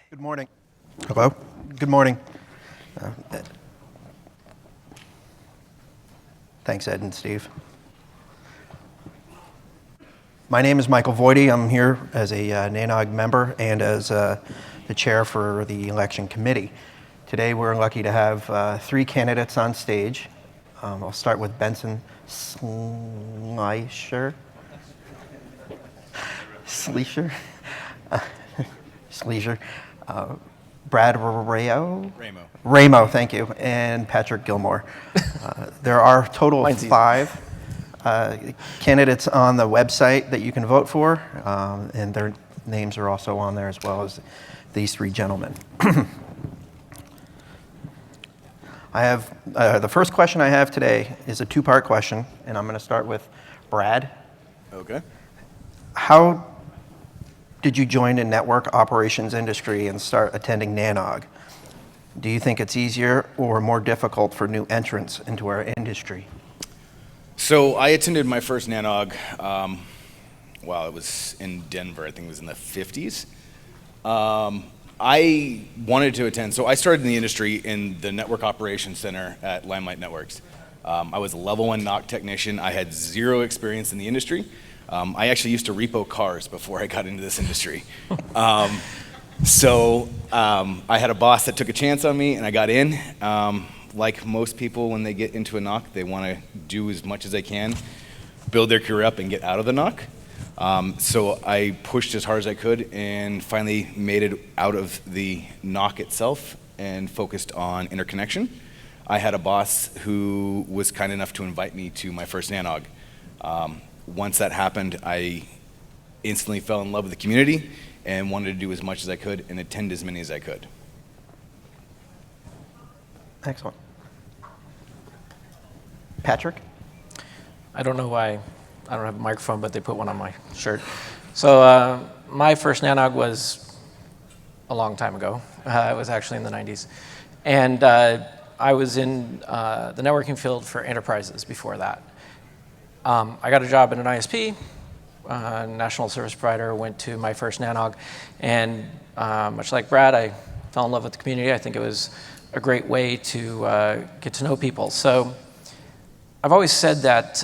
Good morning. Hello? Good morning. Uh, Thanks, Ed and Steve. My name is Michael Voidy. I'm here as a NANOG member and as the chair for the election committee. Today we're lucky to have three candidates on stage. I'll start with Benson Schleicher. Brad Ramo, thank you, and Patrick Gilmore. There are a total of five candidates on the website that you can vote for, and their names are also on there as well as these three gentlemen. I have the first question I have today is a two-part question, and I'm going to start with Brad. Okay. How did you join the network operations industry and start attending NANOG? Do you think it's easier or more difficult for new entrants into our industry? So I attended my first NANOG, it was in Denver. I think it was in the 50s. I wanted to attend, so I started in the industry in the Network Operations Center at Limelight Networks. I was a level 1 NOC technician. I had zero experience in the industry. I actually used to repo cars before I got into this industry. So I had a boss that took a chance on me, and I got in. Like most people, when they get into a NOC, they want to do as much as they can, build their career up, and get out of the NOC. So I pushed as hard as I could and finally made it out of the NOC itself and focused on interconnection. I had a boss who was kind enough to invite me to my first NANOG. Once that happened, I instantly fell in love with the community and wanted to do as much as I could and attend as many as I could. Excellent. Patrick? I don't know why I don't have a microphone, but they put one on my shirt. So my first NANOG was a long time ago. It was actually in the 90s. And I was in the networking field for enterprises before that. I got a job at an ISP, national service provider, went to my first NANOG, and much like Brad, I fell in love with the community. I think it was a great way to get to know people. So I've always said that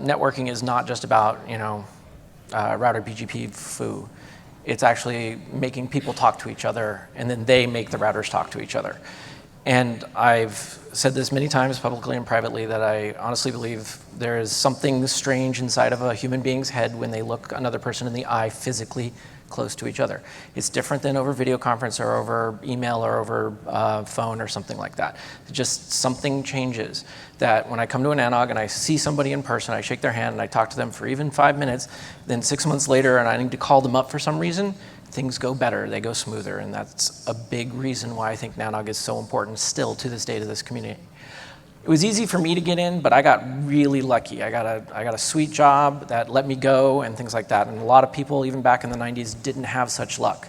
networking is not just about, router BGP foo. It's actually making people talk to each other, and then they make the routers talk to each other. And I've said this many times publicly and privately that I honestly believe there is something strange inside of a human being's head when they look another person in the eye physically close to each other. It's different than over video conference or over email or over phone or something like that. Just something changes that when I come to an NANOG and I see somebody in person, I shake their hand and I talk to them for even 5 minutes, then 6 months later and I need to call them up for some reason, things go better, they go smoother, and that's a big reason why I think NANOG is so important still to this day to this community. It was easy for me to get in, but I got really lucky. I got a sweet job that let me go and things like that, and a lot of people, even back in the 90s, didn't have such luck.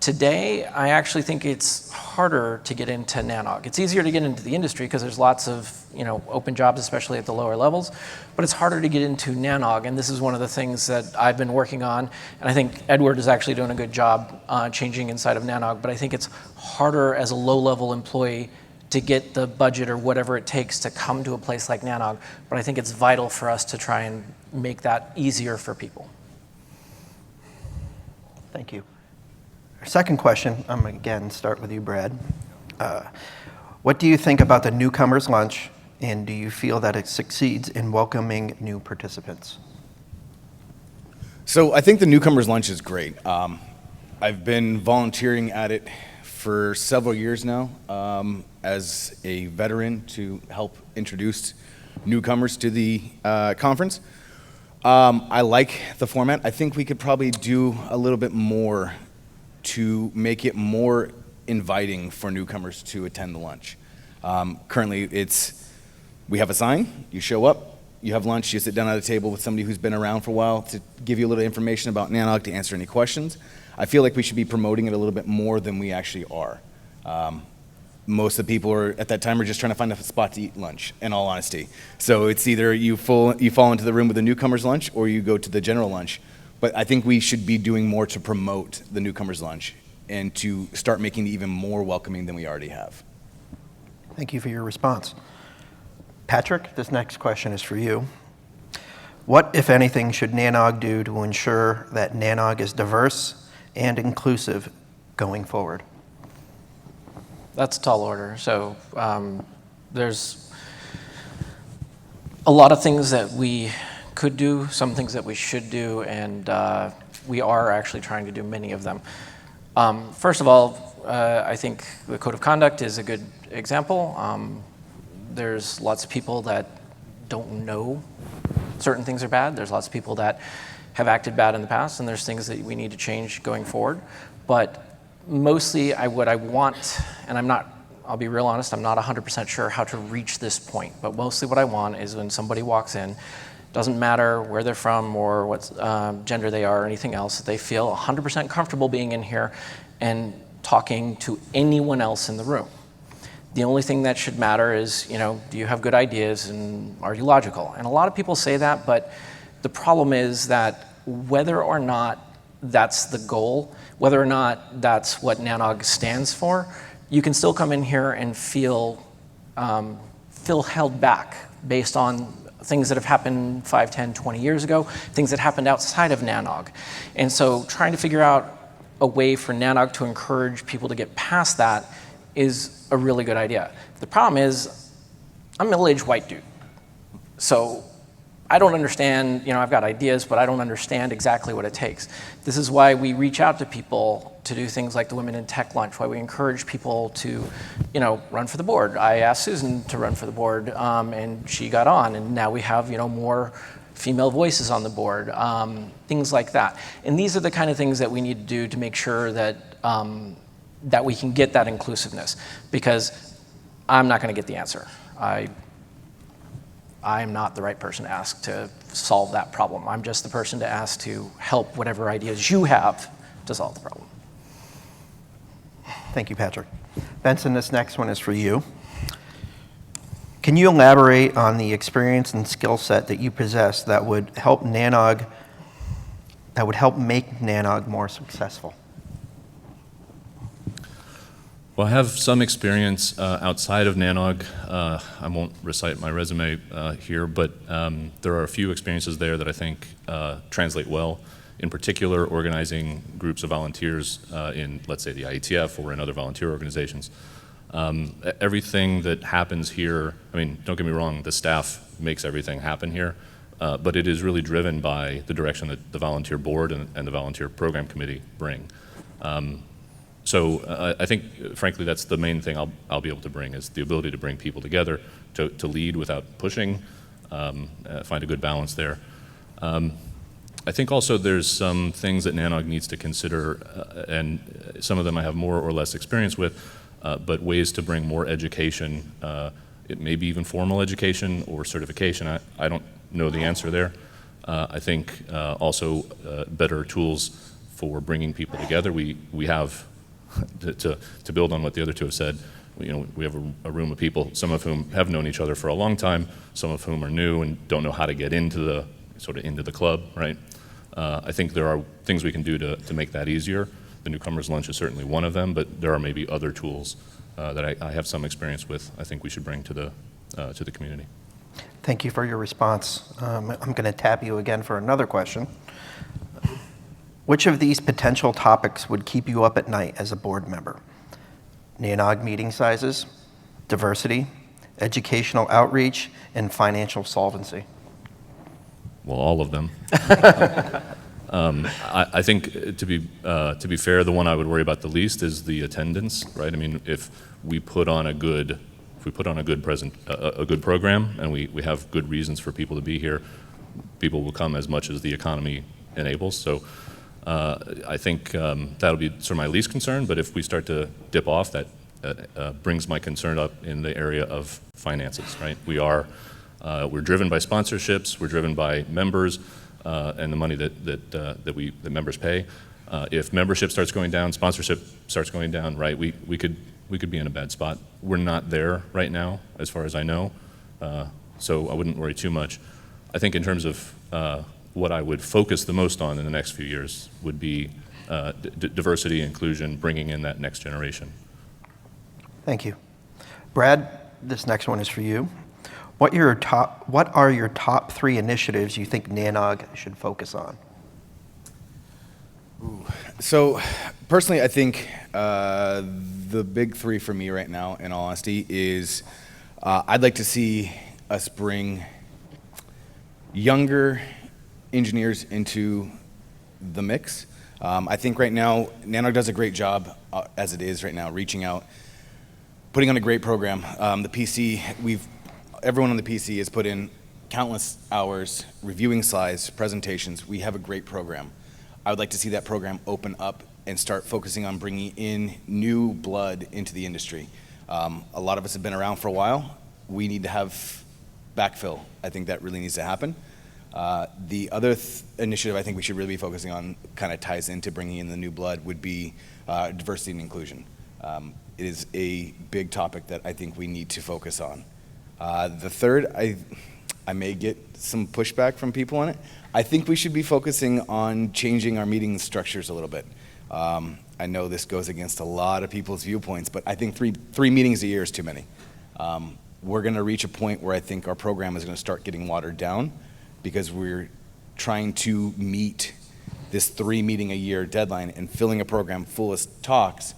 Today, I actually think it's harder to get into NANOG. It's easier to get into the industry because there's lots of open jobs, especially at the lower levels, but it's harder to get into NANOG, and this is one of the things that I've been working on, and I think Edward is actually doing a good job changing inside of NANOG, but I think it's harder as a low-level employee to get the budget or whatever it takes to come to a place like NANOG, but I think it's vital for us to try and make that easier for people. Thank you. Our second question, I'm going to again start with you, Brad. What do you think about the newcomers lunch, and do you feel that it succeeds in welcoming new participants? So I think the newcomers lunch is great. I've been volunteering at it for several years now as a veteran to help introduce newcomers to the conference. I like the format. I think we could probably do a little bit more to make it more inviting for newcomers to attend the lunch. Currently, we have a sign, you show up, you have lunch, you sit down at a table with somebody who's been around for a while to give you a little information about NANOG, to answer any questions. I feel like we should be promoting it a little bit more than we actually are. Most of the people at that time are just trying to find a spot to eat lunch, in all honesty. So it's either you fall into the room with the newcomers lunch or you go to the general lunch. But I think we should be doing more to promote the newcomers lunch and to start making it even more welcoming than we already have. Thank you for your response. Patrick, this next question is for you. What, if anything, should NANOG do to ensure that NANOG is diverse and inclusive going forward? That's a tall order. So there's a lot of things that we could do, some things that we should do, and we are actually trying to do many of them. First of all, I think the code of conduct is a good example. There's lots of people that don't know certain things are bad. There's lots of people that have acted bad in the past, and there's things that we need to change going forward. But mostly what I want, and I'll be real honest, I'm not 100% sure how to reach this point, but mostly what I want is when somebody walks in, doesn't matter where they're from or what gender they are or anything else, that they feel 100% comfortable being in here and talking to anyone else in the room. The only thing that should matter is, do you have good ideas and are you logical? And a lot of people say that, but the problem is that whether or not that's the goal, whether or not that's what NANOG stands for, you can still come in here and feel held back based on things that have happened 5, 10, 20 years ago, things that happened outside of NANOG. And so trying to figure out a way for NANOG to encourage people to get past that is a really good idea. The problem is, I'm a middle-aged white dude. So I don't understand, I've got ideas, but I don't understand exactly what it takes. This is why we reach out to people to do things like the Women in Tech Lunch, why we encourage people to, run for the board. I asked Susan to run for the board, and she got on, and now we have, more female voices on the board, things like that. And these are the kind of things that we need to do to make sure that that we can get that inclusiveness, because I'm not going to get the answer. I am not the right person to ask to solve that problem. I'm just the person to ask to help whatever ideas you have to solve the problem. Thank you, Patrick. Benson, this next one is for you. Can you elaborate on the experience and skill set that you possess that would help make NANOG more successful? Well, I have some experience outside of NANOG. I won't recite my resume here, but there are a few experiences there that I think translate well. In particular, organizing groups of volunteers in, let's say, the IETF or in other volunteer organizations. Everything that happens here, don't get me wrong, the staff makes everything happen here, but it is really driven by the direction that the volunteer board and the volunteer program committee bring. So I think, frankly, that's the main thing I'll be able to bring, is the ability to bring people together, to lead without pushing, find a good balance there. I think also there's some things that NANOG needs to consider, and some of them I have more or less experience with, but ways to bring more education, it may be even formal education or certification. I don't know the answer there. I think also better tools for bringing people together. We have, to build on what the other two have said, we have a room of people, some of whom have known each other for a long time, some of whom are new and don't know how to get into the club, right? I think there are things we can do to make that easier. The Newcomers Lunch is certainly one of them, but there are maybe other tools that I have some experience with, I think we should bring to the community. Thank you for your response. I'm going to tap you again for another question. Which of these potential topics would keep you up at night as a board member? NANOG meeting sizes, diversity, educational outreach, and financial solvency? Well, all of them. I think to be fair, the one I would worry about the least is the attendance, right? If we put on a good program and we have good reasons for people to be here, people will come as much as the economy enables. So I think that'll be sort of my least concern. But if we start to dip off, that brings my concern up in the area of finances, right? We're driven by sponsorships, we're driven by members, and the money that members pay. If membership starts going down, sponsorship starts going down, right? We could be in a bad spot. We're not there right now, as far as I know, so I wouldn't worry too much. I think in terms of what I would focus the most on in the next few years would be diversity, inclusion, bringing in that next generation. Thank you. Brad, this next one is for you. What are your top 3 initiatives you think NANOG should focus on? So personally, I think the big 3 for me right now, in all honesty, is I'd like to see us bring younger engineers into the mix. I think right now, NANOG does a great job as it is right now, reaching out, putting on a great program. The PC, everyone on the PC has put in countless hours reviewing slides, presentations. We have a great program. I would like to see that program open up and start focusing on bringing in new blood into the industry. A lot of us have been around for a while. We need to have backfill. I think that really needs to happen. The other initiative I think we should really be focusing on, kind of ties into bringing in the new blood, would be diversity and inclusion. It is a big topic that I think we need to focus on. The third, I may get some pushback from people on it. I think we should be focusing on changing our meeting structures a little bit. I know this goes against a lot of people's viewpoints, but I think three meetings a year is too many. We're going to reach a point where I think our program is going to start getting watered down because we're trying to meet this 3 meeting a year deadline, and filling a program full of talks,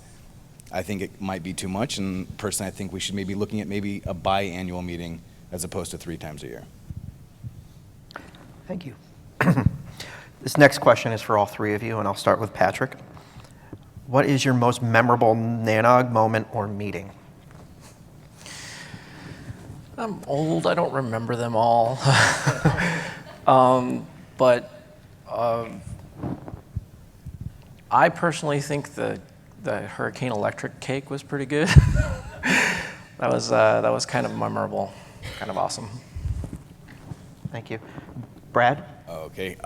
I think it might be too much. And personally, I think we should maybe looking at maybe a biannual meeting as opposed to 3 times a year. Thank you. This next question is for all 3 of you, and I'll start with Patrick. What is your most memorable NANOG moment or meeting? I'm old, I don't remember them all. But I personally think the Hurricane Electric cake was pretty good. That was kind of memorable, kind of awesome. Thank you. Brad? Okay.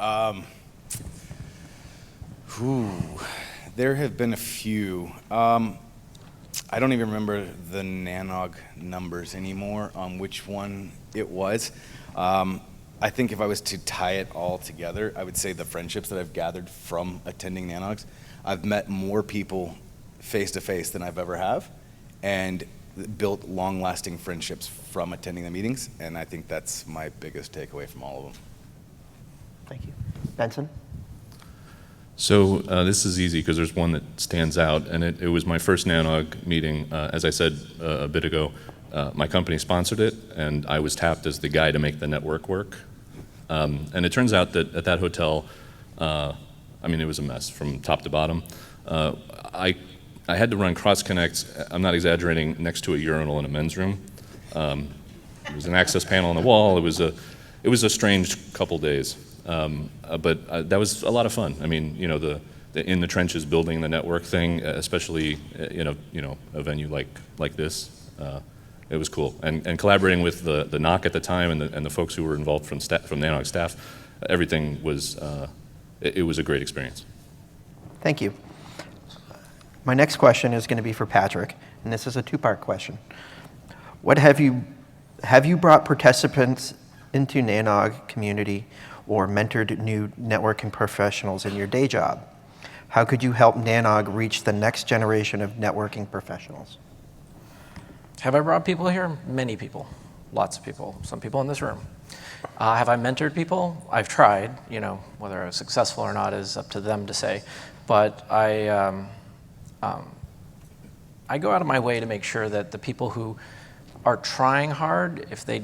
There have been a few. I don't even remember the NANOG numbers anymore on which one it was. I think if I was to tie it all together, I would say the friendships that I've gathered from attending NANOGs. I've met more people face to face than I've ever have, and built long-lasting friendships from attending the meetings, and I think that's my biggest takeaway from all of them. Thank you. Benson? So this is easy because there's one that stands out, and it was my first NANOG meeting. As I said a bit ago, my company sponsored it, and I was tapped as the guy to make the network work. And it turns out that at that hotel, I mean, it was a mess from top to bottom. I had to run cross connects, I'm not exaggerating, next to a urinal in a men's room. There was an access panel on the wall. It was a strange couple days. But that was a lot of fun. I mean, you know, the in the trenches building the network thing, especially in a venue like this, it was cool. And collaborating with the NOC at the time and the folks who were involved from NANOG staff, everything was it was a great experience. Thank you. My next question is going to be for Patrick, and this is a 2-part question. What have you brought participants into NANOG community or mentored new networking professionals in your day job? How could you help NANOG reach the next generation of networking professionals? Have I brought people here? Many people, lots of people, some people in this room. Have I mentored people? I've tried, whether I was successful or not is up to them to say, but I go out of my way to make sure that the people who are trying hard, if they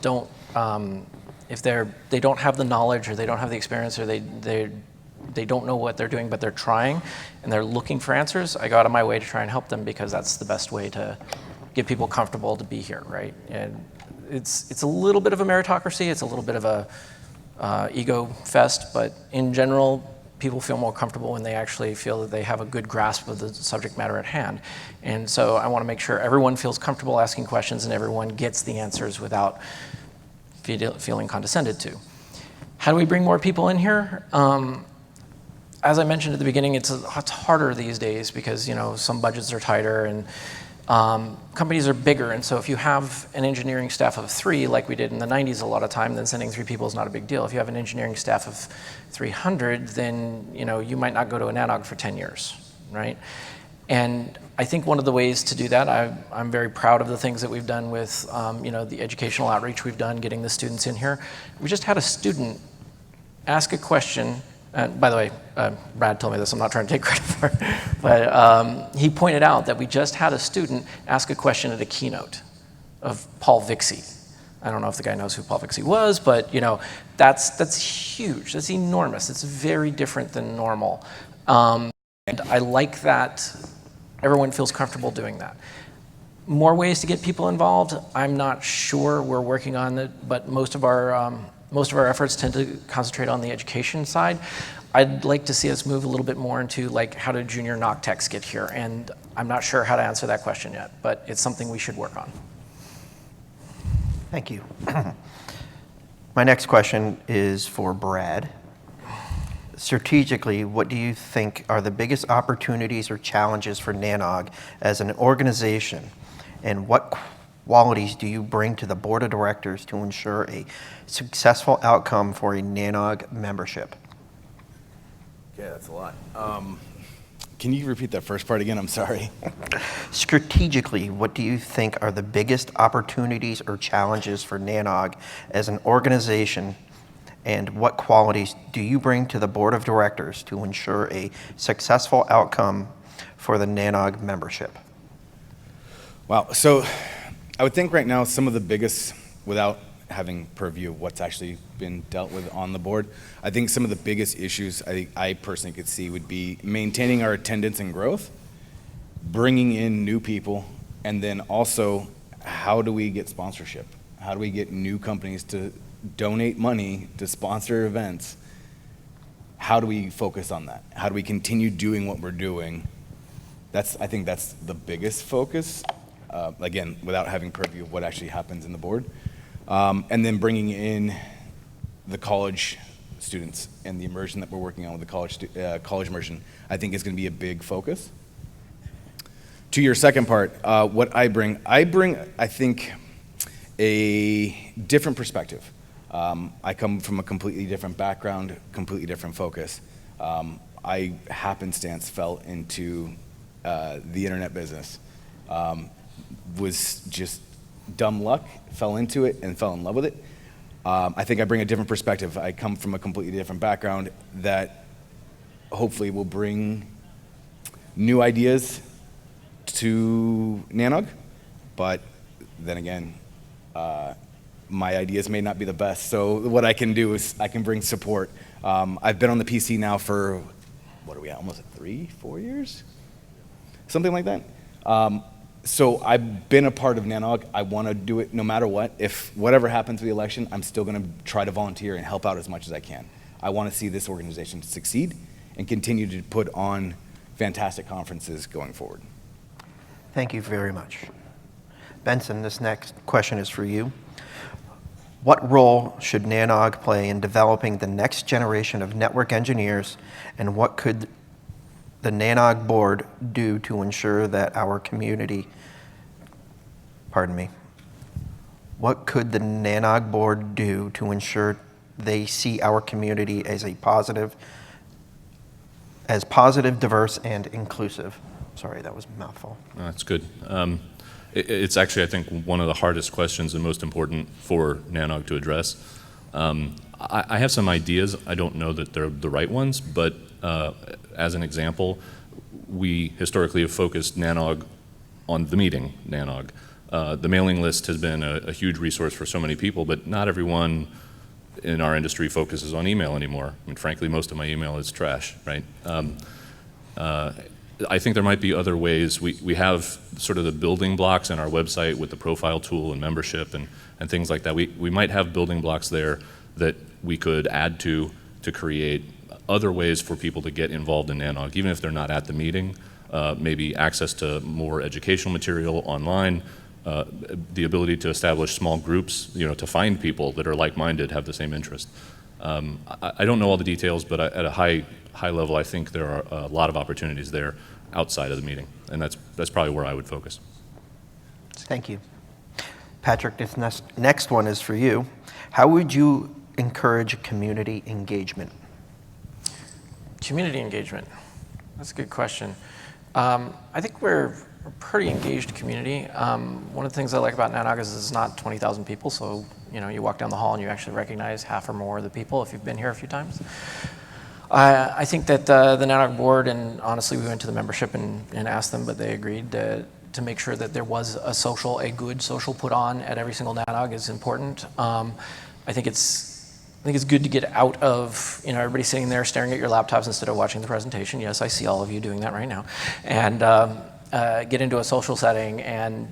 don't have the knowledge or they don't have the experience or they don't know what they're doing, but they're trying and they're looking for answers, I go out of my way to try and help them because that's the best way to get people comfortable to be here, right? And it's a little bit of a meritocracy, it's a little bit of a ego fest, but in general, people feel more comfortable when they actually feel that they have a good grasp of the subject matter at hand. And so I want to make sure everyone feels comfortable asking questions and everyone gets the answers without feeling condescended to. How do we bring more people in here? As I mentioned at the beginning, it's harder these days because some budgets are tighter, Companies are bigger, and so if you have an engineering staff of 3, like we did in the 90s a lot of time, then sending 3 people is not a big deal. If you have an engineering staff of 300, then you might not go to a NANOG for 10 years, right? And I think one of the ways to do that, I'm very proud of the things that we've done with the educational outreach we've done, getting the students in here. We just had a student ask a question. And by the way, Brad told me this, I'm not trying to take credit for it, but he pointed out that we just had a student ask a question at a keynote of Paul Vixie. I don't know if the guy knows who Paul Vixie was, but that's huge, that's enormous, it's very different than normal. And I like that everyone feels comfortable doing that. More ways to get people involved, I'm not sure, we're working on it, but most of our efforts tend to concentrate on the education side. I'd like to see us move a little bit more into like how do junior knock techs get here, and I'm not sure how to answer that question yet, but it's something we should work on. Thank you. My next question is for Brad. Strategically, what do you think are the biggest opportunities or challenges for NANOG as an organization, and what qualities do you bring to the board of directors to ensure a successful outcome for a NANOG membership? Yeah, that's a lot. Can you repeat that first part again? I'm sorry. Strategically, what do you think are the biggest opportunities or challenges for NANOG as an organization, and what qualities do you bring to the board of directors to ensure a successful outcome for the NANOG membership? Wow, so I would think right now some of the biggest, without having purview of what's actually been dealt with on the board, I think some of the biggest issues I personally could see would be maintaining our attendance and growth, bringing in new people, and then also how do we get sponsorship? How do we get new companies to donate money to sponsor events? How do we focus on that? How do we continue doing what we're doing? I think that's the biggest focus. Again, without having purview of what actually happens in the board. And then bringing in the college students and the immersion that we're working on with the college immersion, I think is going to be a big focus. To your second part, what I bring, I think, a different perspective. I come from a completely different background, completely different focus. I happenstance fell into the internet business. Was just dumb luck, fell into it and fell in love with it. I think I bring a different perspective. I come from a completely different background that hopefully will bring new ideas to NANOG, but then again, my ideas may not be the best. So what I can do is I can bring support. I've been on the PC now for, what are we at, almost 3-4 years? Something like that. So I've been a part of NANOG. I want to do it no matter what. If whatever happens with the election, I'm still going to try to volunteer and help out as much as I can. I want to see this organization succeed and continue to put on fantastic conferences going forward. Thank you very much. Benson, this next question is for you. What role should NANOG play in developing the next generation of network engineers, and what could the NANOG board do to ensure that our community, what could the NANOG board do to ensure they see our community as positive, diverse, and inclusive? Sorry, that was a mouthful. No, that's good. It's actually, I think, one of the hardest questions and most important for NANOG to address. I have some ideas. I don't know that they're the right ones, but as an example, we historically have focused NANOG on the meeting, NANOG. The mailing list has been a huge resource for so many people, but not everyone in our industry focuses on email anymore. I mean, frankly, most of my email is trash, right? I think there might be other ways. We have sort of the building blocks in our website with the profile tool and membership and things like that. We might have building blocks there that we could add to create other ways for people to get involved in NANOG, even if they're not at the meeting. Maybe access to more educational material online, the ability to establish small groups, to find people that are like-minded, have the same interest. I don't know all the details, but at a high level, I think there are a lot of opportunities there outside of the meeting, and that's probably where I would focus. Thank you. Patrick, this next one is for you. How would you encourage community engagement? Community engagement. That's a good question. I think we're a pretty engaged community. One of the things I like about Nanog is it's not 20,000 people, so you walk down the hall and you actually recognize half or more of the people if you've been here a few times. I think that the Nanog board, and honestly we went to the membership and asked them, but they agreed to make sure that there was a good social put on at every single Nanog is important. I think it's good to get out of, everybody sitting there staring at your laptops instead of watching the presentation. Yes, I see all of you doing that right now. And get into a social setting and,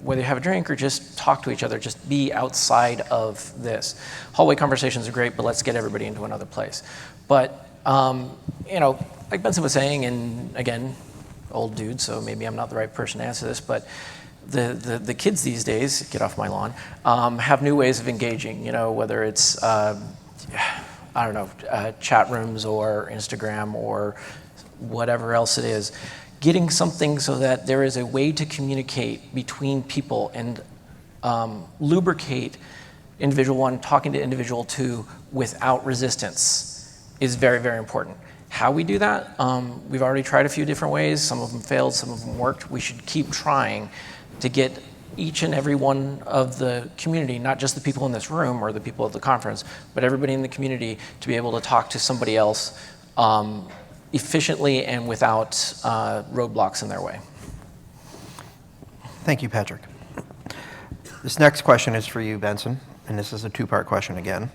whether you have a drink or just talk to each other, just be outside of this. Hallway conversations are great, but let's get everybody into another place. But, like Benson was saying, and again, old dude, so maybe I'm not the right person to answer this, but the kids these days, get off my lawn, have new ways of engaging, whether it's, chat rooms or Instagram or whatever else it is. Getting something so that there is a way to communicate between people and lubricate individual one talking to individual two without resistance is very, very important. How we do that, we've already tried a few different ways. Some of them failed, some of them worked. We should keep trying to get each and every one of the community, not just the people in this room or the people at the conference, but everybody in the community to be able to talk to somebody else efficiently and without roadblocks in their way. Thank you, Patrick. This next question is for you, Benson, and this is a two-part question again.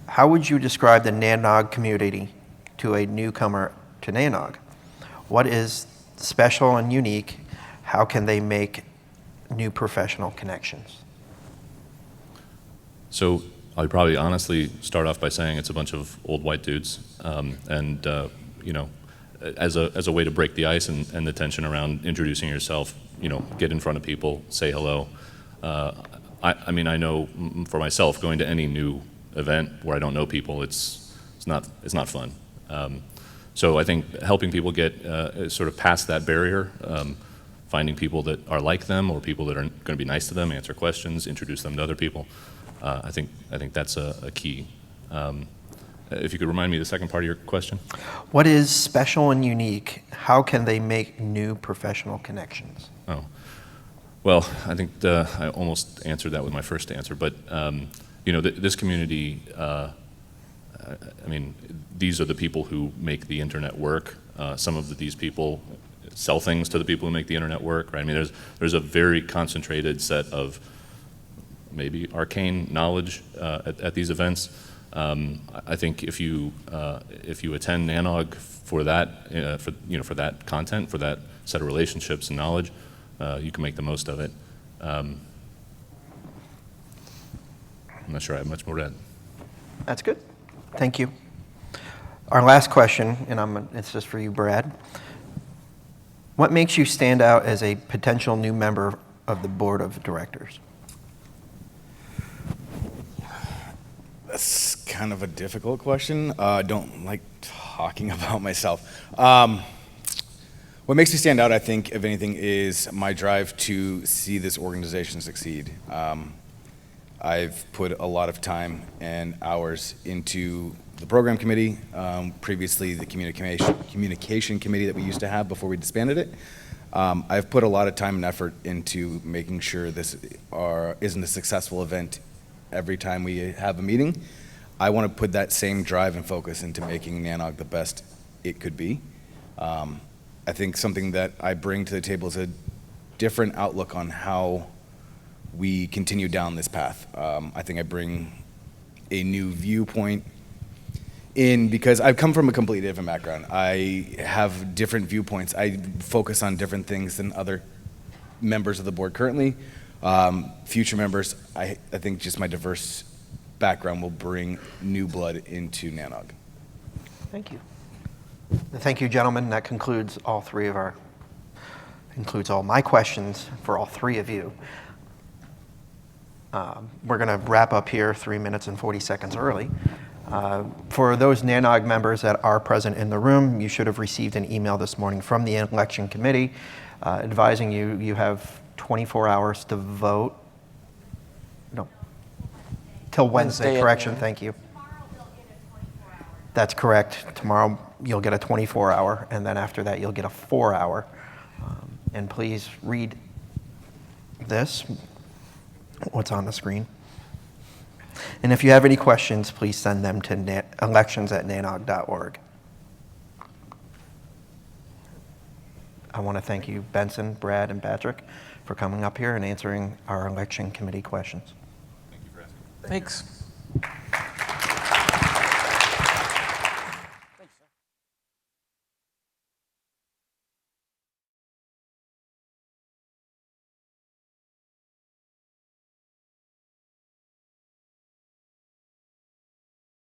How would you describe the Nanog community to a newcomer to Nanog? What is special and unique? How can they make new professional connections? So I'd probably honestly start off by saying it's a bunch of old white dudes, as a way to break the ice and the tension around introducing yourself, get in front of people, say hello. I know for myself, going to any new event where I don't know people, it's not fun. So I think helping people get sort of past that barrier, finding people that are like them or people that are going to be nice to them, answer questions, introduce them to other people. I think that's a key. If you could remind me the second part of your question. What is special and unique? How can they make new professional connections? Oh, well, I think I almost answered that with my first answer, but this community, these are the people who make the internet work. Some of these people sell things to the people who make the internet work, right? There's a very concentrated set of maybe arcane knowledge at these events. I think if you attend Nanog for that, for that content, for that set of relationships and knowledge, you can make the most of it. I'm not sure I have much more to add. That's good. Thank you. Our last question, and it's just for you, Brad. What makes you stand out as a potential new member of the board of directors? That's kind of a difficult question. I don't like talking about myself. What makes me stand out, I think, if anything, is my drive to see this organization succeed. I've put a lot of time and hours into the program committee, previously the communication committee that we used to have before we disbanded it. I've put a lot of time and effort into making sure this isn't a successful event every time we have a meeting. I want to put that same drive and focus into making Nanog the best it could be. I think something that I bring to the table is a different outlook on how we continue down this path. I think I bring a new viewpoint in because I've come from a completely different background. I have different viewpoints. I focus on different things than other members of the board currently. Future members, I think just my diverse background will bring new blood into Nanog. Thank you. Thank you, gentlemen. That concludes all my questions for all three of you. We're going to wrap up here 3 minutes and 40 seconds early. For those Nanog members that are present in the room, you should have received an email this morning from the election committee advising you have 24 hours to vote. No, till Wednesday, Wednesday at correction, noon. thank you. That's correct. Tomorrow, you'll get a 24-hour, and then after that, you'll get a 4-hour. And please read this, what's on the screen. And if you have any questions, please send them to elections@nanog.org. I want to thank you, Benson, Brad, and Patrick, for coming up here and answering our election committee questions. Thanks.